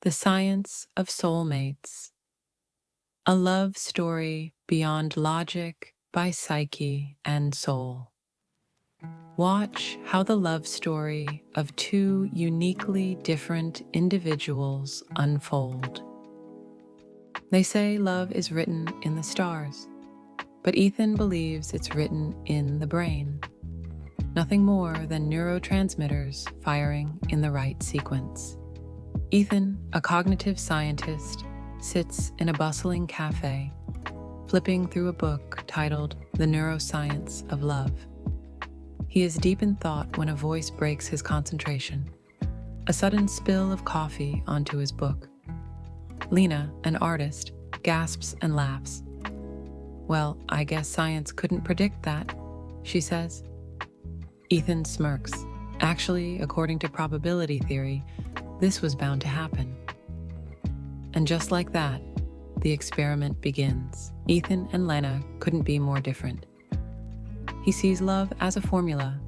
The Science of Soulmates. A love story beyond logic by psyche and soul. Watch how the love story of two uniquely different individuals unfold. They say love is written in the stars, but Ethan believes it's written in the brain. Nothing more than neurotransmitters firing in the right sequence. Ethan, a cognitive scientist, sits in a bustling cafe, flipping through a book titled The Neuroscience of Love. He is deep in thought when a voice breaks his concentration. A sudden spill of coffee onto his book. Lena, an artist, gasps and laughs. "Well, I guess science couldn't predict that," she says. Ethan smirks. Actually, according to probability theory, this was bound to happen. And just like that, the experiment begins. Ethan and Lena couldn't be more different. He sees love as a formula.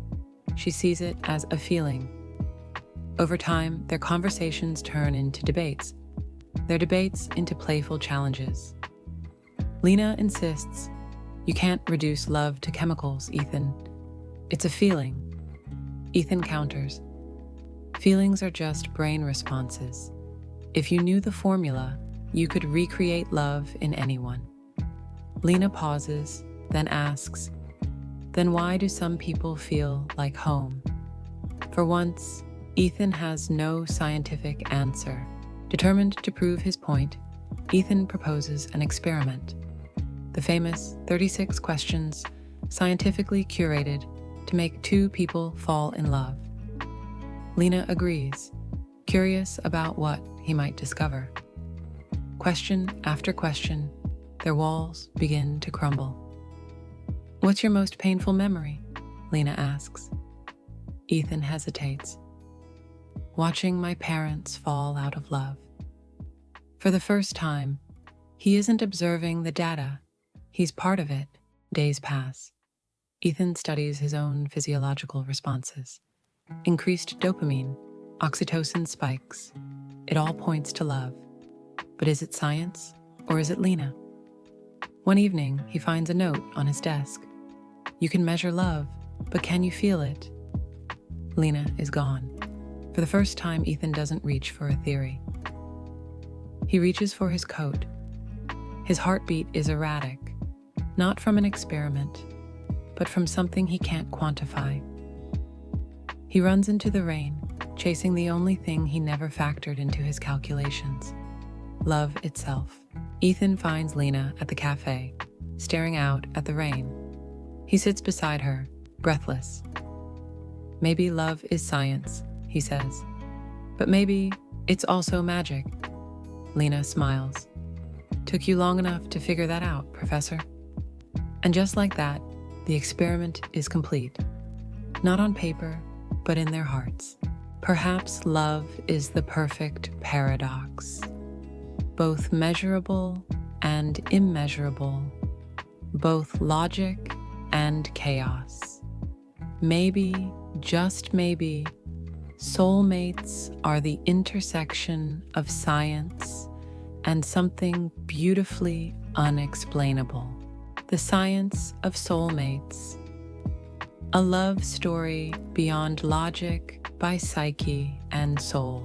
She sees it as a feeling. Over time, their conversations turn into debates. Their debates into playful challenges. Lena insists, "You can't reduce love to chemicals, Ethan. It's a feeling." Ethan counters, "Feelings are just brain responses. If you knew the formula, you could recreate love in anyone." Lena pauses, then asks, "Then why do some people feel like home?" For once, Ethan has no scientific answer. Determined to prove his point, Ethan proposes an experiment. The famous 36 questions, scientifically curated to make two people fall in love. Lena agrees, curious about what he might discover. Question after question, their walls begin to crumble. "What's your most painful memory?" Lena asks. Ethan hesitates. "Watching my parents fall out of love." For the first time, he isn't observing the data. He's part of it. Days pass. Ethan studies his own physiological responses. Increased dopamine, oxytocin spikes. It all points to love. But is it science, or is it Lena? One evening, he finds a note on his desk. "You can measure love, but can you feel it?" Lena is gone. For the first time, Ethan doesn't reach for a theory. He reaches for his coat. His heartbeat is erratic, not from an experiment, but from something he can't quantify. He runs into the rain, chasing the only thing he never factored into his calculations: love itself. Ethan finds Lena at the cafe, staring out at the rain. He sits beside her, breathless. "Maybe love is science," he says. "But maybe it's also magic." Lena smiles. "Took you long enough to figure that out, Professor." And just like that, the experiment is complete. Not on paper, but in their hearts. Perhaps love is the perfect paradox. Both measurable and immeasurable. Both logic and chaos. Maybe, just maybe, soulmates are the intersection of science and something beautifully unexplainable. The Science of Soulmates. A love story beyond logic by psyche and soul.